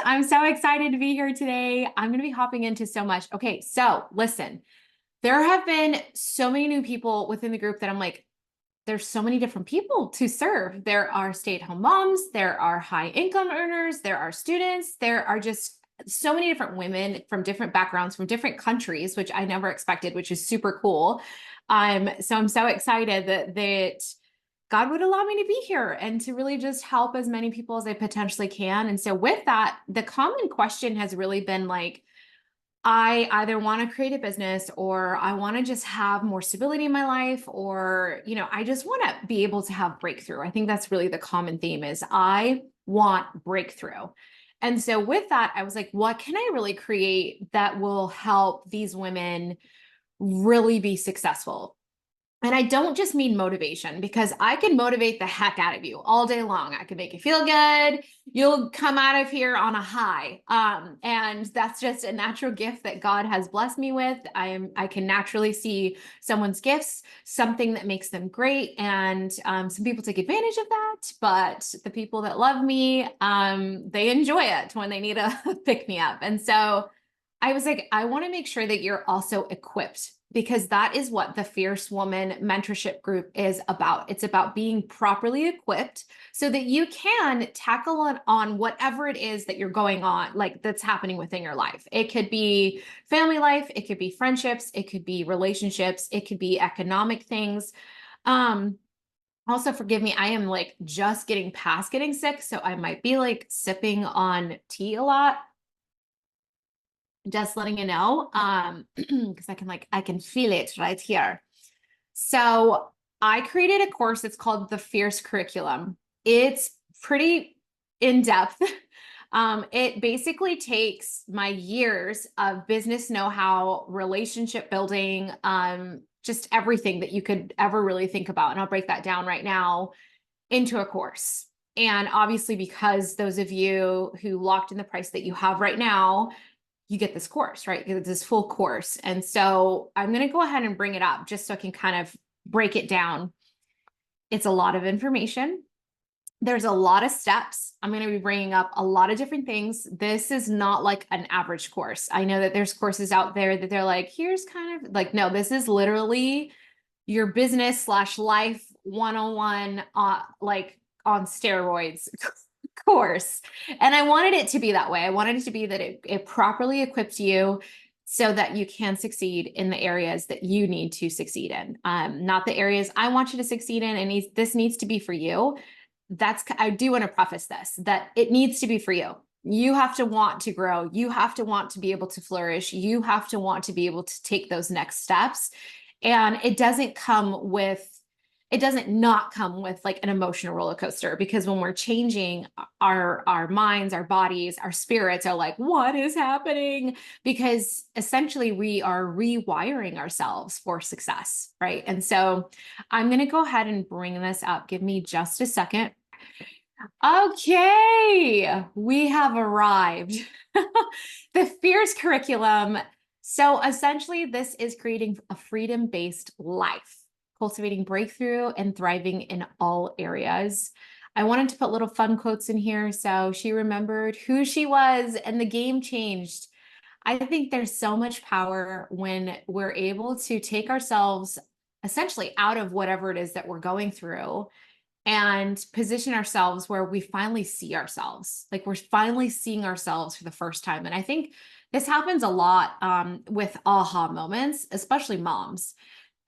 I'm so excited to be here today. I'm going to be hopping into so much. Okay, so listen, there have been so many new people within the group that I'm like, there's so many different people to serve. There are stay-at-home moms, there are high income earners, there are students, there are just so many different women from different backgrounds, from different countries, which I never expected, which is super cool. So I'm so excited that God would allow me to be here and to really just help as many people as I potentially can. And so with that, the common question has really been like, I either want to create a business or I want to just have more stability in my life, or, I just want to be able to have breakthrough. I think that's really the common theme is I want breakthrough. And so with that, I was like, what can I really create that will help these women really be successful? And I don't just mean motivation, because I can motivate the heck out of you all day long. I can make you feel good. You'll come out of here on a high. And that's just a natural gift that God has blessed me with. I can naturally see someone's gifts, something that makes them great. And some people take advantage of that, but the people that love me, they enjoy it when they need a pick me up. And so I was like, I want to make sure that you're also equipped, because that is what the Fierce Woman Mentorship Group is about. It's about being properly equipped so that you can tackle on whatever it is that you're going on, like that's happening within your life. It could be family life, it could be friendships, it could be relationships, it could be economic things. Also, forgive me, I am like just getting past getting sick, so I might be like sipping on tea a lot. Just letting you know, because I can feel it right here. So I created a course. It's called the Fierce Curriculum. It's pretty in depth. It basically takes my years of business know-how, relationship building, just everything that you could ever really think about. And I'll break that down right now into a course. And obviously, because those of you who locked in the price that you have right now, you get this course, right? You get this full course. And so I'm going to go ahead and bring it up just so I can kind of break it down. It's a lot of information. There's a lot of steps. I'm going to be bringing up a lot of different things. This is not like an average course. I know that there's courses out there that they're like, here's kind of like, no, this is literally your business/life 101, like on steroids course. And I wanted it to be that way. I wanted it to be that it properly equips you so that you can succeed in the areas that you need to succeed in. Not the areas I want you to succeed in. And this needs to be for you. I do want to preface this, that it needs to be for you. You have to want to grow. You have to want to be able to flourish. You have to want to be able to take those next steps. And it doesn't not come with like an emotional roller coaster, because when we're changing, our minds, our bodies, our spirits are like, what is happening? Because essentially we are rewiring ourselves for success, right? And so I'm going to go ahead and bring this up. Give me just a second. Okay, we have arrived. The Fierce Curriculum. So essentially, this is creating a freedom-based life, cultivating breakthrough and thriving in all areas. I wanted to put little fun quotes in here so she remembered who she was and the game changed. I think there's so much power when we're able to take ourselves essentially out of whatever it is that we're going through and position ourselves where we finally see ourselves, like we're finally seeing ourselves for the first time. And I think this happens a lot with aha moments, especially moms.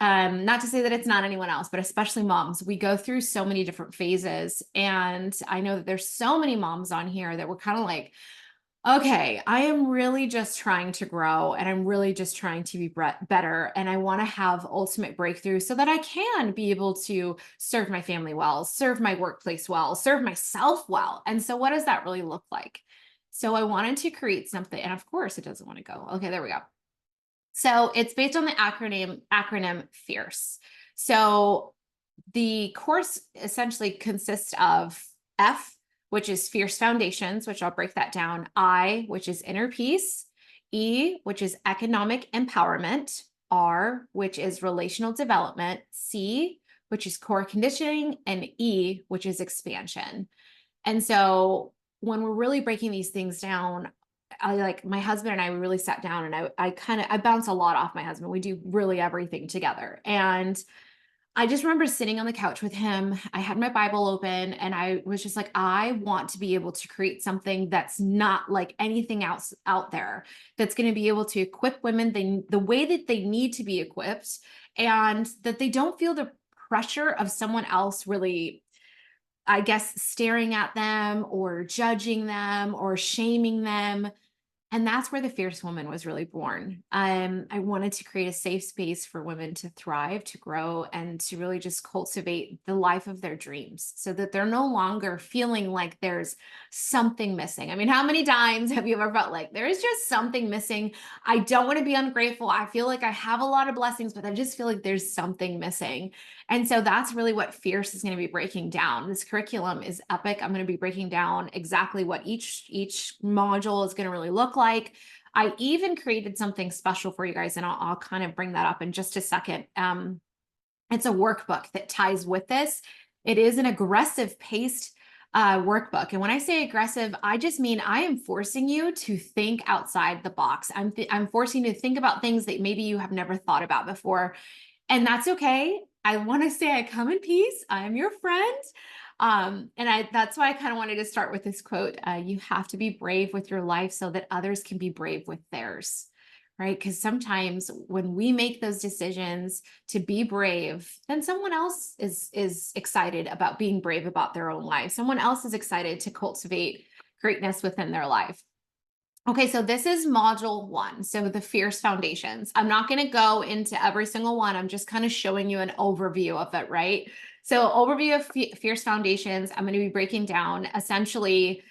Not to say that it's not anyone else, but especially moms. We go through so many different phases. And I know that there's so many moms on here that were kind of like, okay, I am really just trying to grow and I'm really just trying to be better. And I want to have ultimate breakthrough so that I can be able to serve my family well, serve my workplace well, serve myself well. And so what does that really look like? So I wanted to create something, and of course it doesn't want to go. Okay, there we go. So it's based on the acronym FIERCE. So the course essentially consists of F, which is Fierce Foundations, which I'll break that down. I, which is Inner Peace. E, which is Economic Empowerment. R, which is Relational Development. C, which is Core Conditioning. And E, which is Expansion. And so when we're really breaking these things down, I like my husband and I, we really sat down, and I bounce a lot off my husband. We do really everything together. And I just remember sitting on the couch with him. I had my Bible open and I was just like, I want to be able to create something that's not like anything else out there, that's going to be able to equip women the way that they need to be equipped, and that they don't feel the pressure of someone else really, I guess, staring at them or judging them or shaming them. And that's where the Fierce Woman was really born. I wanted to create a safe space for women to thrive, to grow, and to really just cultivate the life of their dreams so that they're no longer feeling like there's something missing. I mean, how many times have you ever felt like there is just something missing? I don't want to be ungrateful. I feel like I have a lot of blessings, but I just feel like there's something missing. And so that's really what Fierce is going to be breaking down. This curriculum is epic. I'm going to be breaking down exactly what each module is going to really look like. I even created something special for you guys, and I'll kind of bring that up in just a second. It's a workbook that ties with this. It is an aggressive paced workbook. And when I say aggressive, I just mean I am forcing you to think outside the box. I'm forcing you to think about things that maybe you have never thought about before. And that's okay. I want to say I come in peace. I am your friend. That's why I kind of wanted to start with this quote. You have to be brave with your life so that others can be brave with theirs, right? Because sometimes when we make those decisions to be brave, then someone else is excited about being brave about their own life. Someone else is excited to cultivate greatness within their life. Okay, so this is module 1. So the Fierce Foundations. I'm not going to go into every single one. I'm just kind of showing you an overview of it, right? So overview of Fierce Foundations. I'm going to be breaking down essentially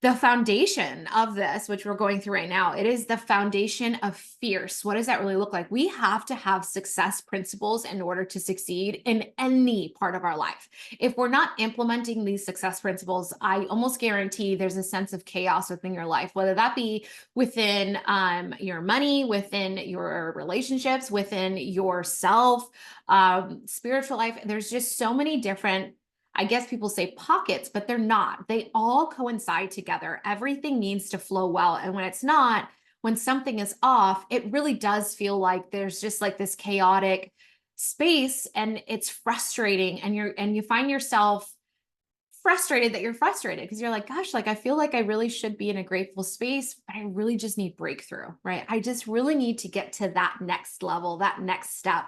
the foundation of this, which we're going through right now. It is the foundation of fierce. What does that really look like? We have to have success principles in order to succeed in any part of our life. If we're not implementing these success principles, I almost guarantee there's a sense of chaos within your life, whether that be within your money, within your relationships, within yourself, spiritual life. There's just so many different, I guess people say pockets, but they're not. They all coincide together. Everything needs to flow well. And when it's not, when something is off, it really does feel like there's just like this chaotic space, and it's frustrating. And you find yourself frustrated that you're frustrated because you're like, gosh, like I feel like I really should be in a grateful space, but I really just need breakthrough, right? I just really need to get to that next level, that next step.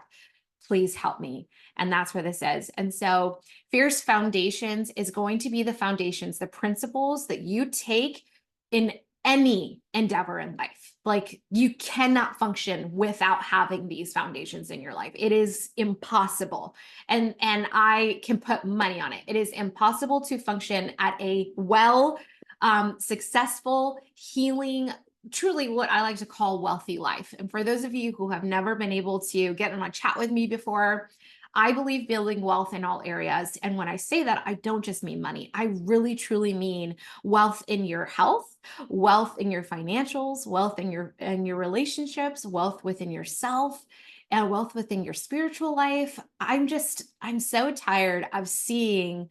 Please help me. And that's where this is. And so Fierce Foundations is going to be the foundations, the principles that you take in any endeavor in life. Like you cannot function without having these foundations in your life. It is impossible. And I can put money on it. It is impossible to function at a successful, healing, truly what I like to call wealthy life. And for those of you who have never been able to get on a chat with me before, I believe building wealth in all areas. And when I say that, I don't just mean money. I really, truly mean wealth in your health, wealth in your financials, wealth in your relationships, wealth within yourself, and wealth within your spiritual life. I'm so tired of seeing,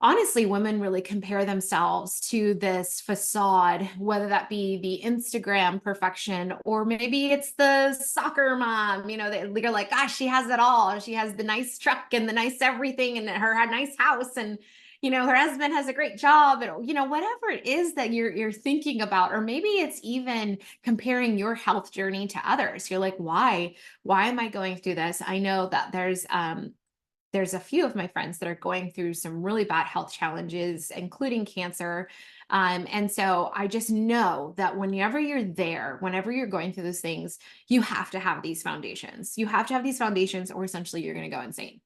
honestly, women really compare themselves to this facade, whether that be the Instagram perfection, or maybe it's the soccer mom, they're like, gosh, she has it all. She has the nice truck and the nice everything and her nice house. And, her husband has a great job, and, whatever it is that you're thinking about, or maybe it's even comparing your health journey to others. You're like, why am I going through this? I know that there's a few of my friends that are going through some really bad health challenges, including cancer. And so I just know that whenever you're going through those things, you have to have these foundations. You have to have these foundations, or essentially you're going to go insane.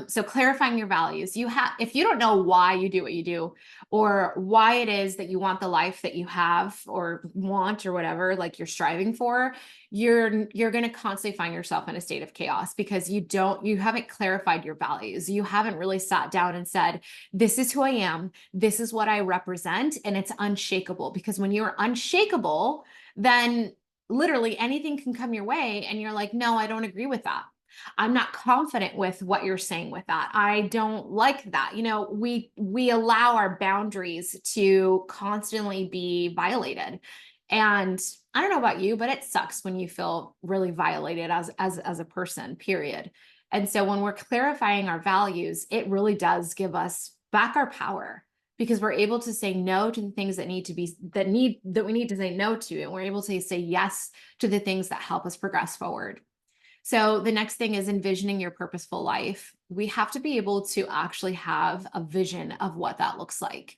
So clarifying your values, if you don't know why you do what you do, or why it is that you want the life that you have or want, or whatever, like you're striving for, you're going to constantly find yourself in a state of chaos because you haven't clarified your values. You haven't really sat down and said, this is who I am. This is what I represent. And it's unshakable, because when you're unshakable, then literally anything can come your way. And you're like, no, I don't agree with that. I'm not confident with what you're saying with that. I don't like that. We allow our boundaries to constantly be violated. And I don't know about you, but it sucks when you feel really violated as a person, period. And so when we're clarifying our values, it really does give us back our power, because we're able to say no to the things that we need to say no to, and we're able to say yes to the things that help us progress forward. So the next thing is envisioning your purposeful life. We have to be able to actually have a vision of what that looks like.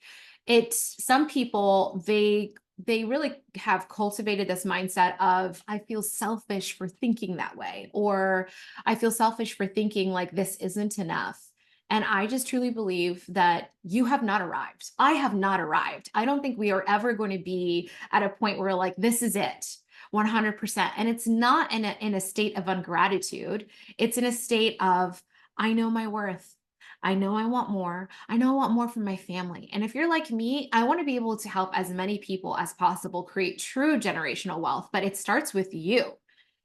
Some people, they really have cultivated this mindset of, I feel selfish for thinking that way, or I feel selfish for thinking like this isn't enough. And I just truly believe that you have not arrived. I have not arrived. I don't think we are ever going to be at a point where like, this is it. 100%. And it's not in a state of ungratitude. It's in a state of, I know my worth. I know I want more. I know I want more from my family. And if you're like me, I want to be able to help as many people as possible create true generational wealth, but it starts with you.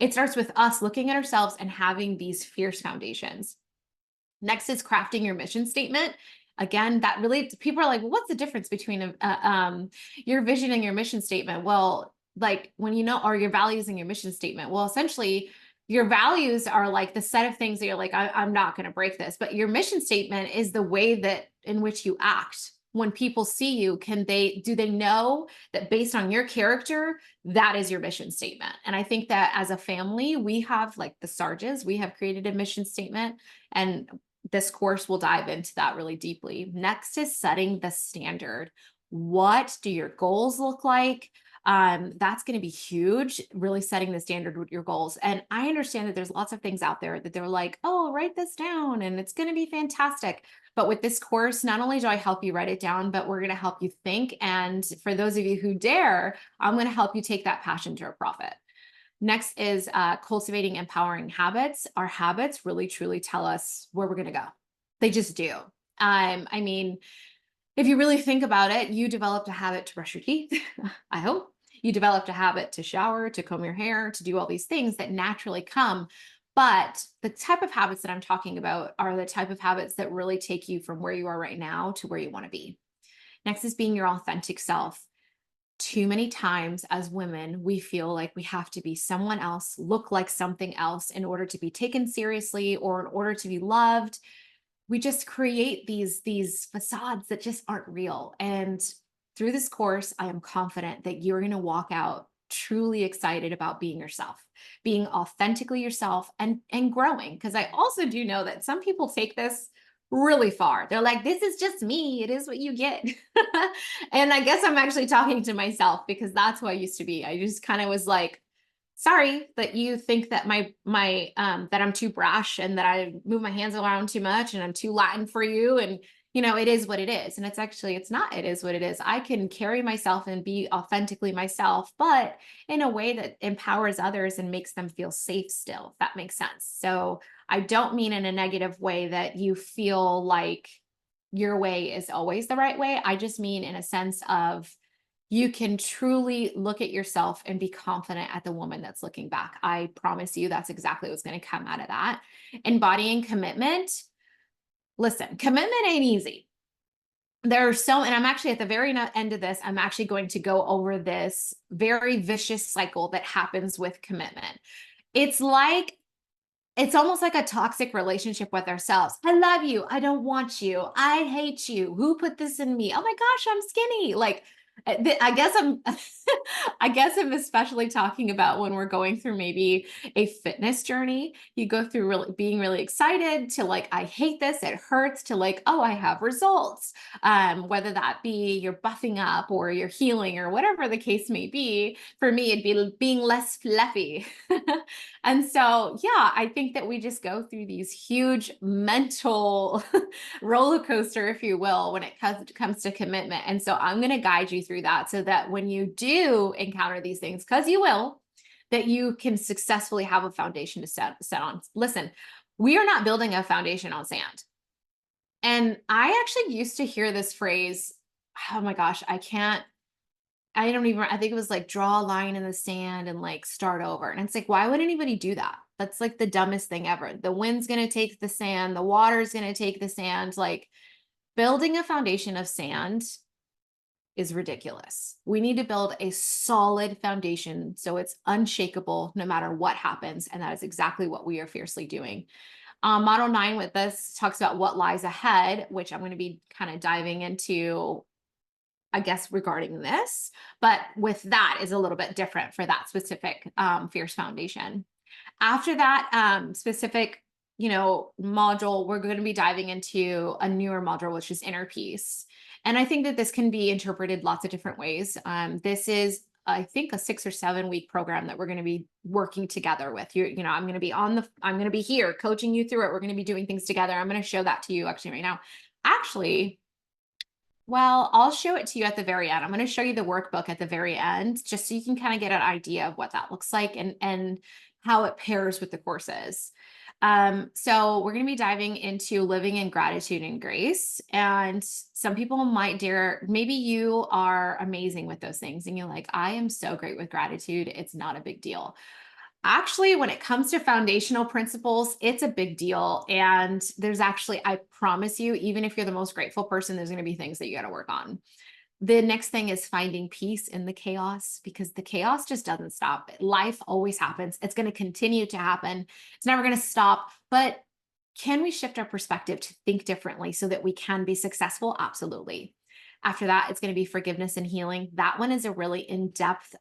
It starts with us looking at ourselves and having these fierce foundations. Next is crafting your mission statement. Again, that really, people are like, well, what's the difference between your vision and your mission statement? Well, like when or your values and your mission statement. Well, essentially, your values are like the set of things that you're like, I'm not going to break this. But your mission statement is the way that in which you act. When people see you, do they know that based on your character, that is your mission statement? And I think that as a family, we have, like the Sarges, we have created a mission statement, and this course will dive into that really deeply. Next is setting the standard. What do your goals look like? That's going to be huge, really setting the standard with your goals. And I understand that there's lots of things out there that they're like, oh, write this down and it's going to be fantastic. But with this course, not only do I help you write it down, but we're going to help you think. And for those of you who dare, I'm going to help you take that passion to a profit. Next is cultivating empowering habits. Our habits really, truly tell us where we're going to go. They just do. I mean, if you really think about it, you developed a habit to brush your teeth, I hope. You developed a habit to shower, to comb your hair, to do all these things that naturally come. But the type of habits that I'm talking about are the type of habits that really take you from where you are right now to where you want to be. Next is being your authentic self. Too many times as women, we feel like we have to be someone else, look like something else in order to be taken seriously or in order to be loved. We just create these facades that just aren't real. And through this course, I am confident that you're going to walk out truly excited about being yourself, being authentically yourself, and growing. Because I also do know that some people take this really far. They're like, this is just me. It is what you get. And I guess I'm actually talking to myself, because that's who I used to be. I just kind of was like, sorry that you think that that I'm too brash and that I move my hands around too much and I'm too Latin for you. And it is what it is. And it's not, it is what it is. I can carry myself and be authentically myself, but in a way that empowers others and makes them feel safe still, if that makes sense. So I don't mean in a negative way that you feel like your way is always the right way. I just mean in a sense of, you can truly look at yourself and be confident at the woman that's looking back. I promise you that's exactly what's going to come out of that. Embodying commitment. Listen, commitment ain't easy. And I'm actually at the very end of this, I'm actually going to go over this very vicious cycle that happens with commitment. It's almost like a toxic relationship with ourselves. I love you. I don't want you. I hate you. Who put this in me? Oh my gosh, I'm skinny. Like, I guess I guess I'm especially talking about when we're going through maybe a fitness journey. You go through being really excited to like, I hate this, it hurts, to like, oh, I have results. Whether that be you're buffing up or you're healing or whatever the case may be. For me, it'd be being less fluffy. And so, yeah, I think that we just go through these huge mental roller coaster, if you will, when it comes to commitment. And so I'm going to guide you through that so that when you do encounter these things, because you will, that you can successfully have a foundation to set on. Listen, we are not building a foundation on sand. And I actually used to hear this phrase, oh my gosh, I think it was like draw a line in the sand and like start over. And it's like, why would anybody do that? That's like the dumbest thing ever. The wind's going to take the sand, the water's going to take the sand. Like building a foundation of sand is ridiculous. We need to build a solid foundation so it's unshakable no matter what happens. And that is exactly what we are fiercely doing. Model 9 with this talks about what lies ahead, which I'm going to be kind of diving into, I guess, regarding this. But with that is a little bit different for that specific Fierce Foundation. After that specific, module, we're going to be diving into a newer module, which is inner peace. And I think that this can be interpreted lots of different ways. This is, I think, a 6 or 7 week program that we're going to be working together with. I'm going to be I'm going to be here coaching you through it. We're going to be doing things together. I'm going to show that to you actually right now. Well, I'll show it to you at the very end. I'm going to show you the workbook at the very end, just so you can kind of get an idea of what that looks like and how it pairs with the courses. So we're going to be diving into living in gratitude and grace. And some people might maybe you are amazing with those things and you're like, I am so great with gratitude. It's not a big deal. Actually, when it comes to foundational principles, it's a big deal. And there's actually, I promise you, even if you're the most grateful person, there's going to be things that you got to work on. The next thing is finding peace in the chaos, because the chaos just doesn't stop. Life always happens. It's going to continue to happen. It's never going to stop. But can we shift our perspective to think differently so that we can be successful? Absolutely. After that, it's going to be forgiveness and healing. That one is a really in-depth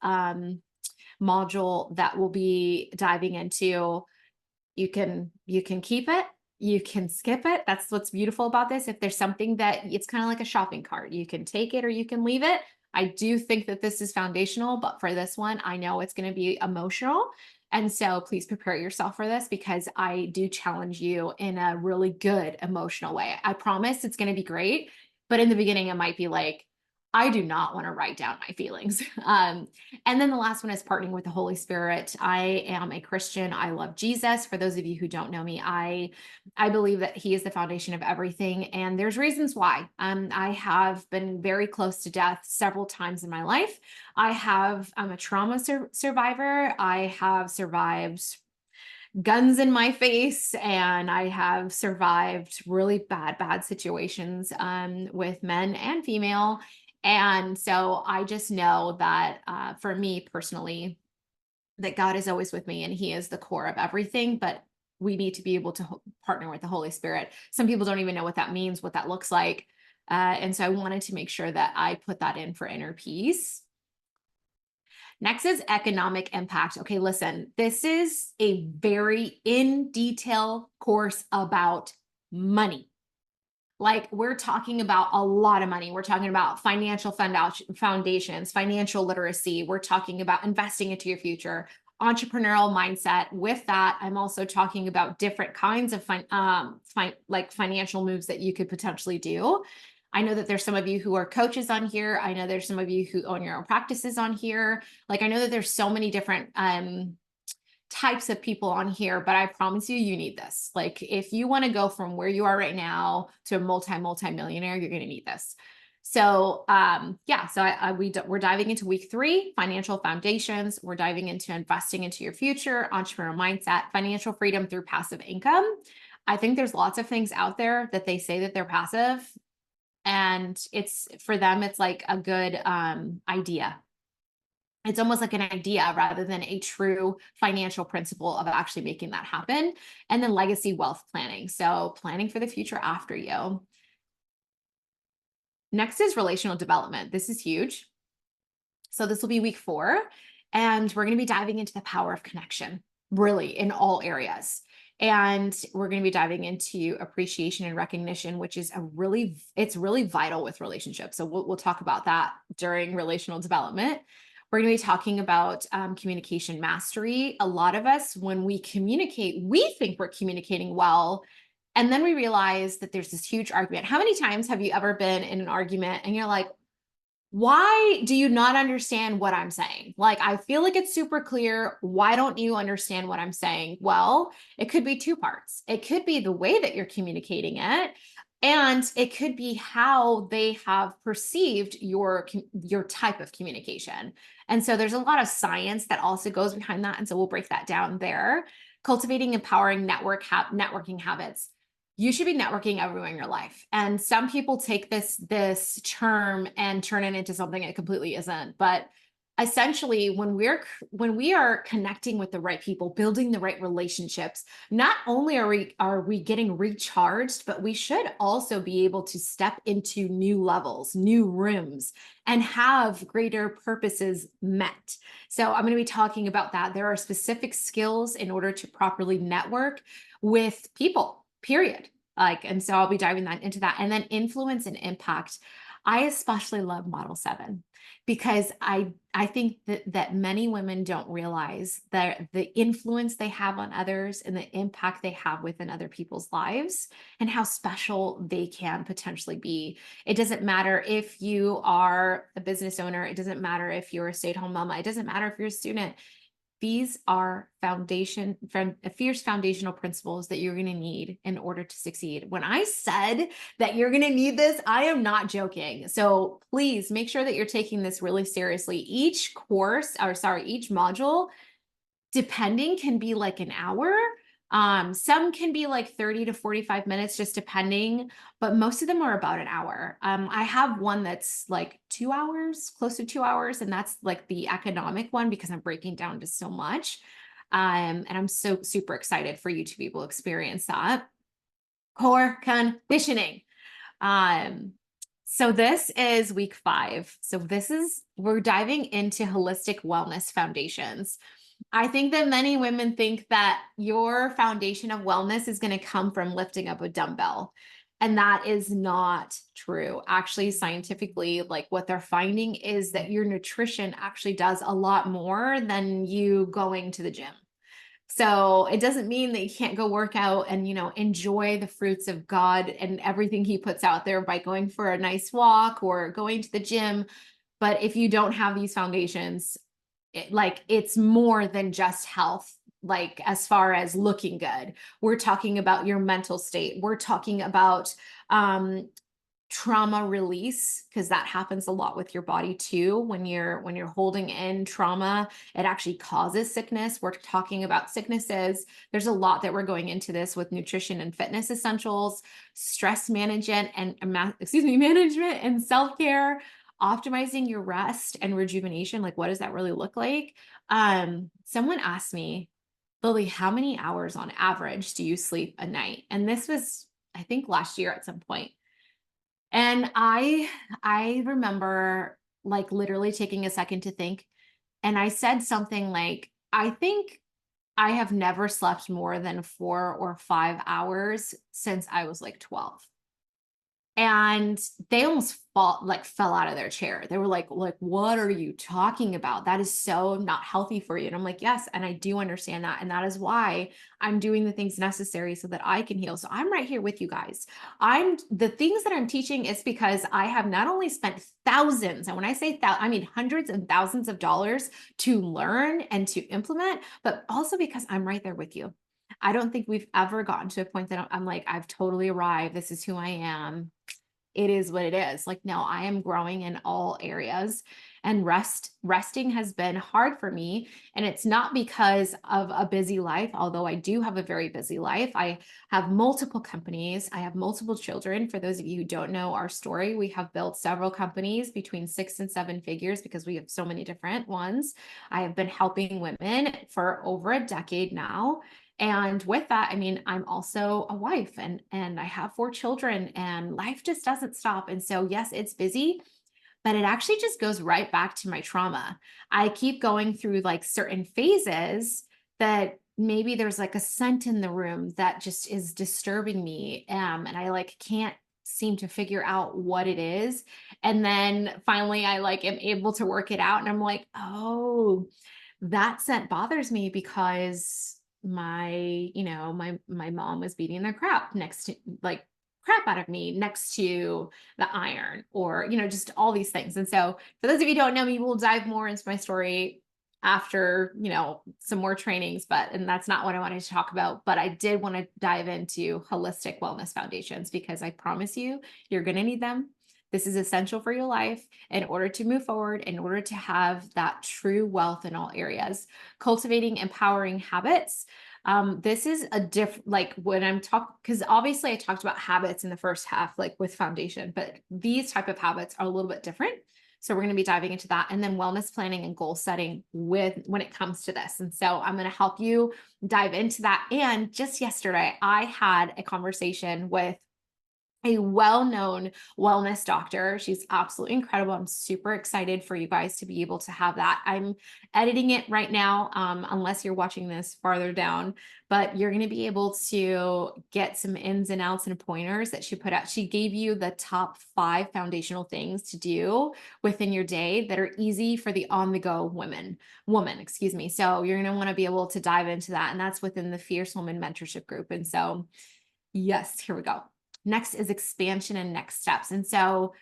module that we'll be diving into. You can keep it. You can skip it. That's what's beautiful about this. If there's something that it's kind of like a shopping cart, you can take it or you can leave it. I do think that this is foundational, but for this one, I know it's going to be emotional. And so please prepare yourself for this, because I do challenge you in a really good emotional way. I promise it's going to be great. But in the beginning, it might be like, I do not want to write down my feelings. And then the last one is partnering with the Holy Spirit. I am a Christian. I love Jesus. For those of you who don't know me, I believe that he is the foundation of everything. And there's reasons why. I have been very close to death several times in my life. I'm a trauma survivor. I have survived guns in my face, and I have survived really bad situations with men and female. And so I just know that for me personally, that God is always with me and he is the core of everything, but we need to be able to partner with the Holy Spirit. Some people don't even know what that means, what that looks like. And so I wanted to make sure that I put that in for inner peace. Next is economic impact. Okay, listen, this is a very in detail course about money. Like, we're talking about a lot of money. We're talking about financial foundations, financial literacy. We're talking about investing into your future, entrepreneurial mindset. With that, I'm also talking about different kinds of financial moves that you could potentially do. I know that there's some of you who are coaches on here. I know there's some of you who own your own practices on here. Like, I know that there's so many different types of people on here, but I promise you, you need this. Like, if you want to go from where you are right now to a multi-millionaire, you're going to need this. So, we're diving into week 3, financial foundations. We're diving into investing into your future, entrepreneurial mindset, financial freedom through passive income. I think there's lots of things out there that they say that they're passive, and it's for them, it's like a good idea. It's almost like an idea rather than a true financial principle of actually making that happen. And then legacy wealth planning. So planning for the future after you. Next is relational development. This is huge. So this will be week 4. And we're going to be diving into the power of connection, really, in all areas. And we're going to be diving into appreciation and recognition, which is it's really vital with relationships. So we'll talk about that during relational development. We're going to be talking about communication mastery. A lot of us, when we communicate, we think we're communicating well. And then we realize that there's this huge argument. How many times have you ever been in an argument and you're like, why do you not understand what I'm saying? Like, I feel like it's super clear. Why don't you understand what I'm saying? Well, it could be 2 parts. It could be the way that you're communicating it, and it could be how they have perceived your type of communication. And so there's a lot of science that also goes behind that. And so we'll break that down there. cultivating empowering networking habits. You should be networking everywhere in your life. And some people take this term and turn it into something it completely isn't. But essentially, when we are connecting with the right people, building the right relationships, not only are we getting recharged, but we should also be able to step into new levels, new rooms, and have greater purposes met. So I'm going to be talking about that. There are specific skills in order to properly network with people, period. And so I'll be diving into that. And then influence and impact. I especially love Model 7 because I think that many women don't realize that the influence they have on others and the impact they have within other people's lives and how special they can potentially be. It doesn't matter if you are a business owner. It doesn't matter if you're a stay-at-home mama. It doesn't matter if you're a student. These are fierce foundational principles that you're going to need in order to succeed. When I said that you're going to need this, I am not joking. So please make sure that you're taking this really seriously. Each module, depending, can be like an hour. Some can be like 30 to 45 minutes, just depending, but most of them are about an hour. I have one that's like 2 hours, close to 2 hours, and that's like the economic one because I'm breaking down to so much. And I'm so super excited for you to be able to experience that. Core conditioning. So this is week 5. So we're diving into holistic wellness foundations. I think that many women think that your foundation of wellness is going to come from lifting up a dumbbell. And that is not true. Actually, scientifically, like what they're finding is that your nutrition actually does a lot more than you going to the gym. So it doesn't mean that you can't go work out and, enjoy the fruits of God and everything he puts out there by going for a nice walk or going to the gym. But if you don't have these foundations, it's more than just health. Like as far as looking good, we're talking about your mental state. We're talking about trauma release, because that happens a lot with your body too. When you're holding in trauma, it actually causes sickness. We're talking about sicknesses. There's a lot that we're going into this with nutrition and fitness essentials, stress management management and self-care, optimizing your rest and rejuvenation. Like, what does that really look like? Someone asked me, Lily, how many hours on average do you sleep a night? And this was, I think, last year at some point. And I remember like literally taking a second to think. And I said something like, I think I have never slept more than 4 or 5 hours since I was like 12. And they almost fell out of their chair. They were like, what are you talking about? That is so not healthy for you. And I'm like, yes. And I do understand that. And that is why I'm doing the things necessary so that I can heal. So I'm right here with you guys. The things that I'm teaching is because I have not only spent thousands, and when I say I mean hundreds and thousands of dollars to learn and to implement, but also because I'm right there with you. I don't think we've ever gotten to a point that I'm like, I've totally arrived. This is who I am. It is what it is. Like, no, I am growing in all areas, and resting has been hard for me. And it's not because of a busy life, although I do have a very busy life. I have multiple companies. I have multiple children. For those of you who don't know our story, we have built several companies between 6 and 7 figures because we have so many different ones. I have been helping women for over a decade now. And with that, I mean, I'm also a wife and I have 4 children, and life just doesn't stop. And so, yes, it's busy, but it actually just goes right back to my trauma. I keep going through like certain phases that maybe there's like a scent in the room that just is disturbing me. And I like can't seem to figure out what it is. And then finally I like am able to work it out. And I'm like, oh, that scent bothers me because my mom was beating the crap out of me next to the iron, or just all these things. And so for those of you who don't know me, we'll dive more into my story after some more trainings, and that's not what I wanted to talk about. But I did want to dive into holistic wellness foundations because I promise you, you're going to need them. This is essential for your life in order to move forward, in order to have that true wealth in all areas. Cultivating empowering habits. This is a different, like when I'm talking, because obviously I talked about habits in the first half, like with foundation, but these type of habits are a little bit different. So we're going to be diving into that, and then wellness planning and goal setting with when it comes to this. And so I'm going to help you dive into that. And just yesterday, I had a conversation with a well-known wellness doctor. She's absolutely incredible. I'm super excited for you guys to be able to have that. I'm editing it right now, unless you're watching this farther down, but you're going to be able to get some ins and outs and pointers that she put out. She gave you the top 5 foundational things to do within your day that are easy for the on-the-go woman, excuse me. So you're going to want to be able to dive into that. And that's within the Fierce Women Mentorship Group. And so, yes, here we go. Next is expansion and next steps. And so,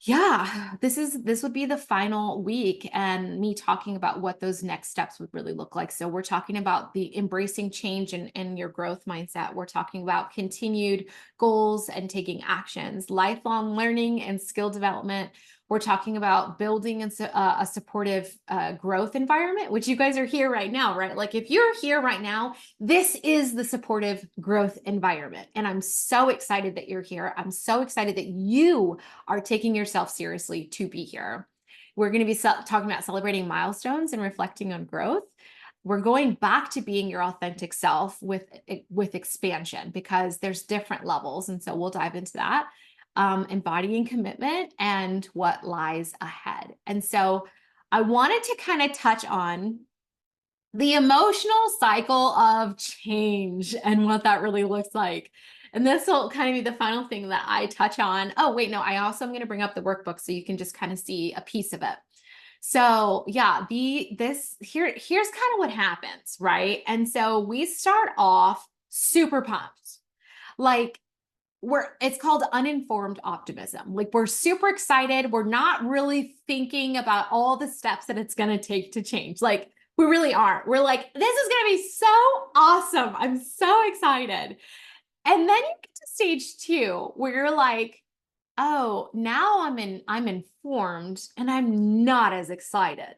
yeah, this would be the final week and me talking about what those next steps would really look like. So we're talking about the embracing change and your growth mindset. We're talking about continued goals and taking actions, lifelong learning and skill development. We're talking about building a supportive growth environment, which you guys are here right now, right? Like if you're here right now, this is the supportive growth environment. And I'm so excited that you're here. I'm so excited that you are taking yourself seriously to be here. We're going to be talking about celebrating milestones and reflecting on growth. We're going back to being your authentic self with expansion, because there's different levels. And so we'll dive into that. Embodying commitment and what lies ahead. And so I wanted to kind of touch on the emotional cycle of change and what that really looks like. And this will kind of be the final thing that I touch on. Oh, wait, no, I also am going to bring up the workbook so you can just kind of see a piece of it. So yeah, here's kind of what happens, right? And so we start off super pumped. Like, it's called uninformed optimism. Like we're super excited. We're not really thinking about all the steps that it's going to take to change. Like we really aren't. We're like, this is going to be so awesome. I'm so excited. And then you get to stage 2 where you're like, oh, now I'm informed and I'm not as excited.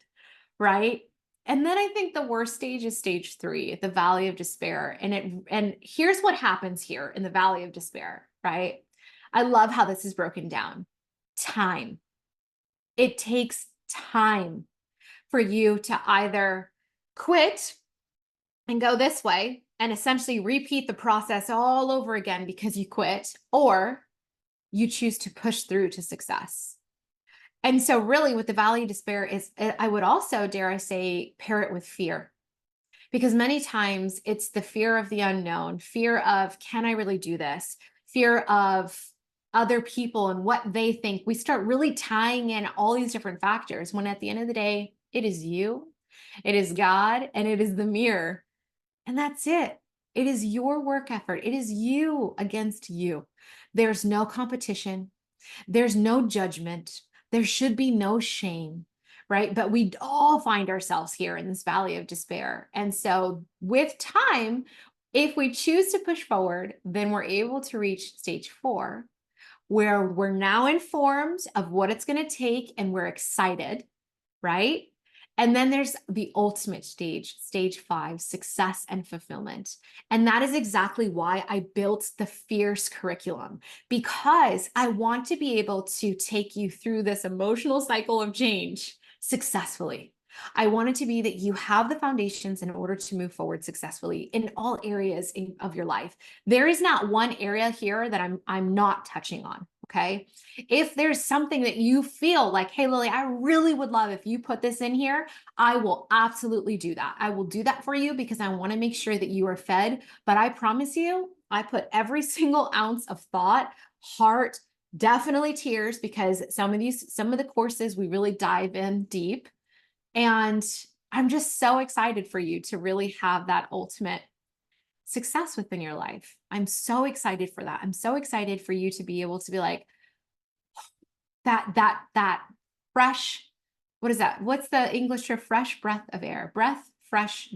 Right. And then I think the worst stage is stage 3, the valley of despair. And here's what happens here in the valley of despair, right? I love how this is broken down. Time. It takes time for you to either quit and go this way and essentially repeat the process all over again because you quit, or you choose to push through to success. And so really with the valley of despair is, I would also, dare I say, pair it with fear. Because many times it's the fear of the unknown, fear of, can I really do this? Fear of other people and what they think. We start really tying in all these different factors when at the end of the day, it is you, it is God, and it is the mirror. And that's it. It is your work effort. It is you against you. There's no competition. There's no judgment. There should be no shame, right? But we all find ourselves here in this valley of despair. And so with time, if we choose to push forward, then we're able to reach stage 4, where we're now informed of what it's going to take and we're excited, right? And then there's the ultimate stage, stage 5, success and fulfillment. And that is exactly why I built the Fierce curriculum, because I want to be able to take you through this emotional cycle of change successfully. I want it to be that you have the foundations in order to move forward successfully in all areas of your life. There is not one area here that I'm not touching on. Okay. If there's something that you feel like, hey, Lily, I really would love if you put this in here, I will absolutely do that. I will do that for you because I want to make sure that you are fed. But I promise you, I put every single ounce of thought, heart, definitely tears, because some of the courses we really dive in deep. And I'm just so excited for you to really have that ultimate success within your life. I'm so excited for that. I'm so excited for you to be able to be like, that fresh, what is that? What's the English for fresh breath of air? Fresh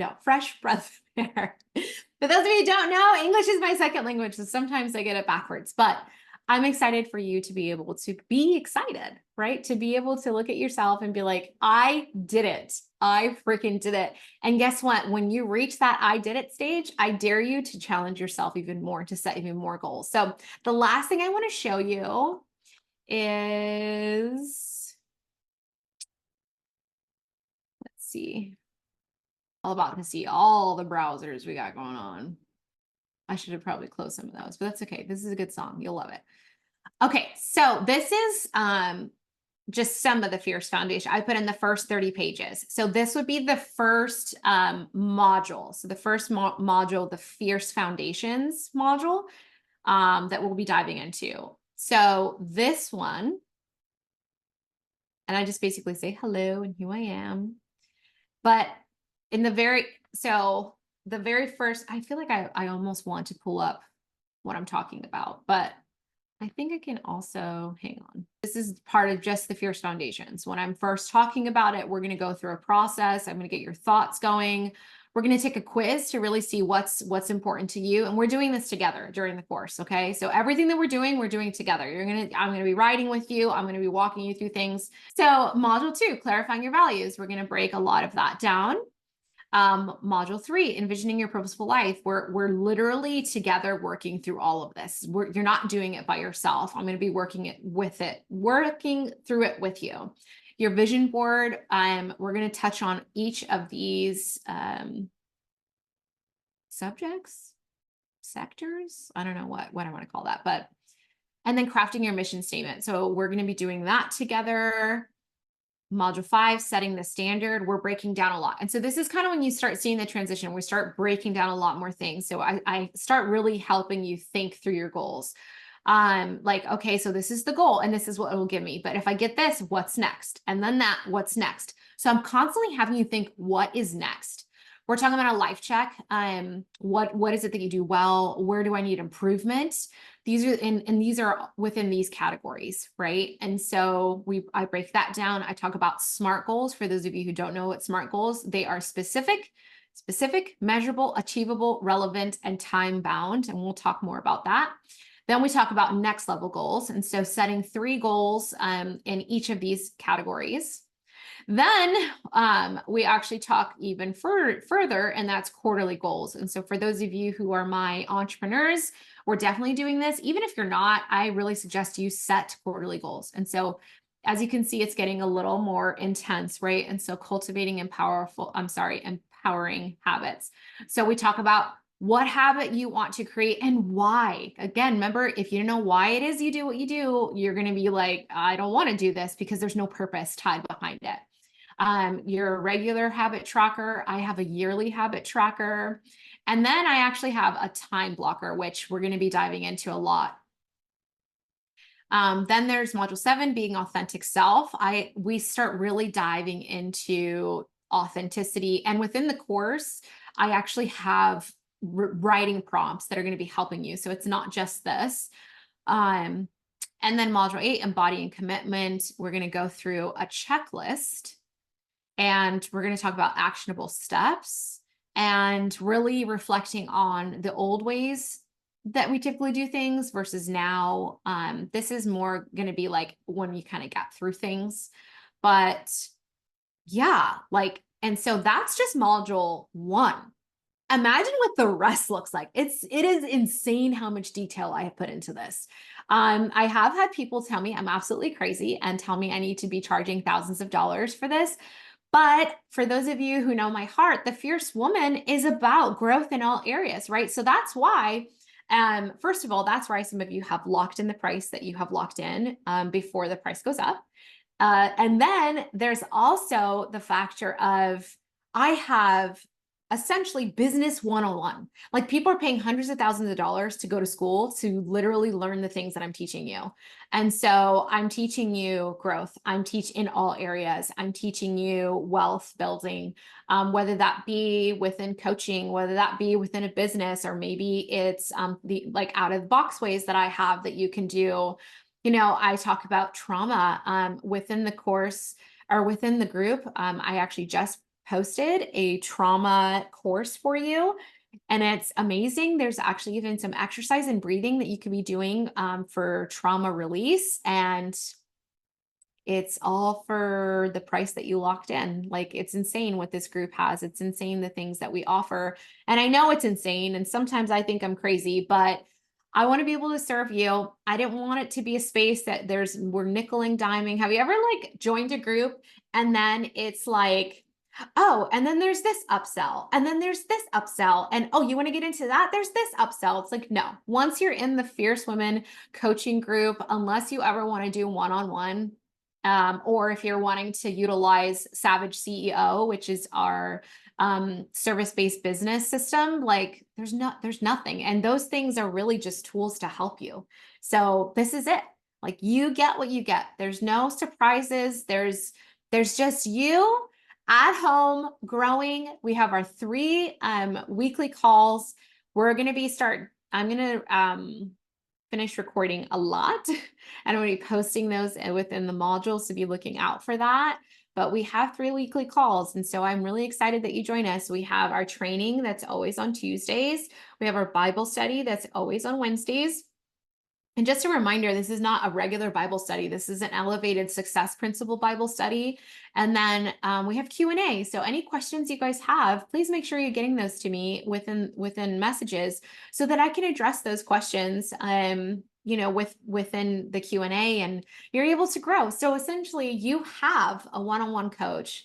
breath of air. For those of you who don't know, English is my second language, so sometimes I get it backwards, but I'm excited for you to be able to be excited, right? To be able to look at yourself and be like, I did it. I freaking did it. And guess what? When you reach that I did it stage, I dare you to challenge yourself even more, to set even more goals. So the last thing I want to show you is, let's see, all about to see all the browsers we got going on. I should have probably closed some of those, but that's okay. This is a good song. You'll love it. Okay, so this is just some of the Fierce Foundation. I put in the first 30 pages. So this would be the first module. So the first module, the Fierce Foundations module that we'll be diving into. So this one, and I just basically say hello and who I am. But in the very first, I feel like I almost want to pull up what I'm talking about, but I think I can also, hang on. This is part of just the Fierce Foundations. When I'm first talking about it, we're going to go through a process. I'm going to get your thoughts going. We're going to take a quiz to really see what's important to you. And we're doing this together during the course. Okay. So everything that we're doing together. I'm going to be writing with you. I'm going to be walking you through things. So module 2, clarifying your values. We're going to break a lot of that down. Module 3, envisioning your purposeful life. We're literally together working through all of this. You're not doing it by yourself. I'm going to be working through it with you. Your vision board. We're going to touch on each of these subjects, sectors. I don't know what I want to call that, but and then crafting your mission statement. So we're going to be doing that together. Module 5, setting the standard. We're breaking down a lot. And so this is kind of when you start seeing the transition, we start breaking down a lot more things. So I start really helping you think through your goals. Like, okay, so this is the goal and this is what it will give me. But if I get this, what's next? And then that, what's next? So I'm constantly having you think, what is next? We're talking about a life check. What is it that you do well? Where do I need improvement? These are and these are within these categories, right? And so I break that down. I talk about SMART goals. For those of you who don't know what SMART goals, they are specific, measurable, achievable, relevant, and time bound. And we'll talk more about that. Then we talk about next level goals. And so setting 3 goals in each of these categories. Then we actually talk even further, and that's quarterly goals. And so for those of you who are my entrepreneurs, we're definitely doing this. Even if you're not, I really suggest you set quarterly goals. And so as you can see, it's getting a little more intense, right? And so cultivating empowering habits. So we talk about what habit you want to create and why. Again, remember, if you don't know why it is you do what you do, you're going to be like, I don't want to do this because there's no purpose tied behind it. Your regular habit tracker. I have a yearly habit tracker. And then I actually have a time blocker, which we're going to be diving into a lot. Then there's module 7, being authentic self. We start really diving into authenticity. And within the course, I actually have writing prompts that are going to be helping you. So it's not just this. And then module 8, embodying commitment. We're going to go through a checklist. And we're going to talk about actionable steps and really reflecting on the old ways that we typically do things versus now. This is more going to be like when you kind of get through things. But yeah, and so that's just module 1. Imagine what the rest looks like. It is insane how much detail I have put into this. I have had people tell me I'm absolutely crazy and tell me I need to be charging thousands of dollars for this. But for those of you who know my heart, the Fierce Woman is about growth in all areas, right? So that's why, first of all, that's why some of you have locked in the price that you have locked in before the price goes up. And then there's also the factor of I have essentially business 101. Like people are paying hundreds of thousands of dollars to go to school to literally learn the things that I'm teaching you. And so I'm teaching you growth. I'm teaching in all areas. I'm teaching you wealth building, whether that be within coaching, whether that be within a business, or maybe it's the like out of the box ways that I have that you can do. You know, I talk about trauma within the course or within the group. I actually just posted a trauma course for you, and it's amazing. There's actually even some exercise and breathing that you could be doing for trauma release, and it's all for the price that you locked in. Like, it's insane what this group has. It's insane the things that we offer. And I know it's insane. And sometimes I think I'm crazy, but I want to be able to serve you. I didn't want it to be a space that we're nickel and diming. Have you ever like joined a group and then it's like, oh, and then there's this upsell, and then there's this upsell, and oh, you want to get into that? There's this upsell. It's like, no, once you're in the Fierce Women coaching group, unless you ever want to do one-on-one, or if you're wanting to utilize Savage CEO, which is our service-based business system, like there's nothing. And those things are really just tools to help you. So this is it. Like, you get what you get. There's no surprises. There's just you at home growing. We have our 3 weekly calls. I'm going to finish recording a lot, and I'm going to be posting those within the modules, so be looking out for that. But we have 3 weekly calls. And so I'm really excited that you join us. We have our training that's always on Tuesdays. We have our Bible study that's always on Wednesdays. And just a reminder, this is not a regular Bible study. This is an elevated success principle Bible study. And then we have Q&A. So any questions you guys have, please make sure you're getting those to me within messages so that I can address those questions, within the Q&A, and you're able to grow. So essentially you have a one-on-one coach,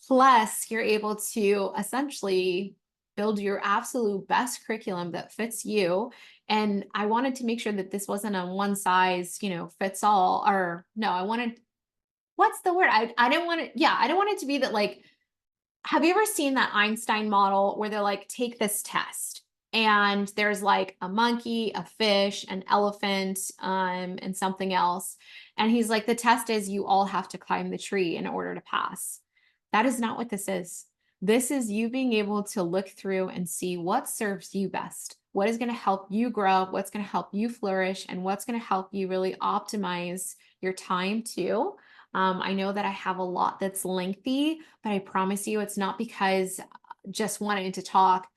plus you're able to essentially build your absolute best curriculum that fits you. And I wanted to make sure that this wasn't a one size, fits all, or no, what's the word? I didn't want it. Yeah. I don't want it to be that, like, have you ever seen that Einstein model where they're like, take this test, and there's like a monkey, a fish, an elephant, and something else. And he's like, the test is you all have to climb the tree in order to pass. That is not what this is. This is you being able to look through and see what serves you best, what is going to help you grow, what's going to help you flourish, and what's going to help you really optimize your time too. I know that I have a lot that's lengthy, but I promise you it's not because just wanting to talk.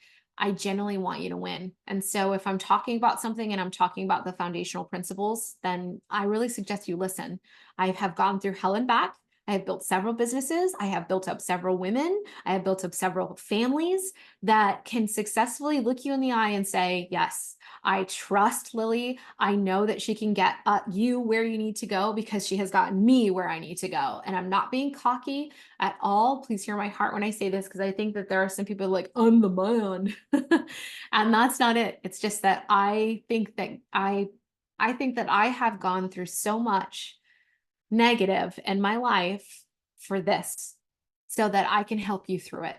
I genuinely want you to win. And so if I'm talking about something and I'm talking about the foundational principles, then I really suggest you listen. I have gone through hell and back. I have built several businesses. I have built up several women. I have built up several families that can successfully look you in the eye and say, yes, I trust Lily. I know that she can get you where you need to go because she has gotten me where I need to go. And I'm not being cocky at all. Please hear my heart when I say this, because I think that there are some people like, I'm the man. And that's not it. It's just that I think that I have gone through so much negative in my life for this, so that I can help you through it.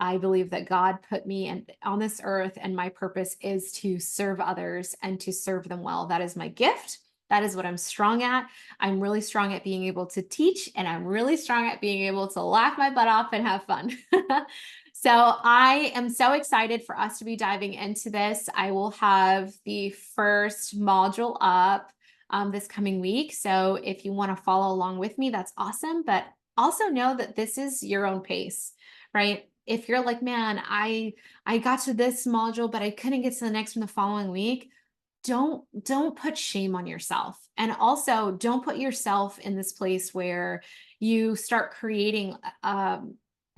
I believe that God put me on this earth, and my purpose is to serve others and to serve them well. That is my gift. That is what I'm strong at. I'm really strong at being able to teach, and I'm really strong at being able to laugh my butt off and have fun. So I am so excited for us to be diving into this. I will have the first module up this coming week. So if you want to follow along with me, that's awesome. But also know that this is your own pace, right? If you're like, man, I got to this module, but I couldn't get to the next one the following week, don't put shame on yourself. And also don't put yourself in this place where you start creating a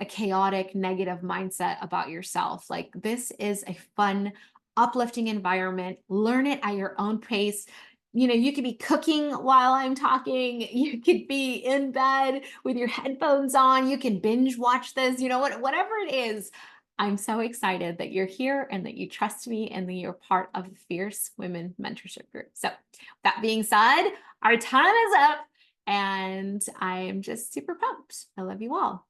chaotic, negative mindset about yourself. Like, this is a fun, uplifting environment. Learn it at your own pace. You could be cooking while I'm talking. You could be in bed with your headphones on. You can binge watch this, whatever it is. I'm so excited that you're here and that you trust me and that you're part of the Fierce Women Mentorship Group. So that being said, our time is up, and I am just super pumped. I love you all.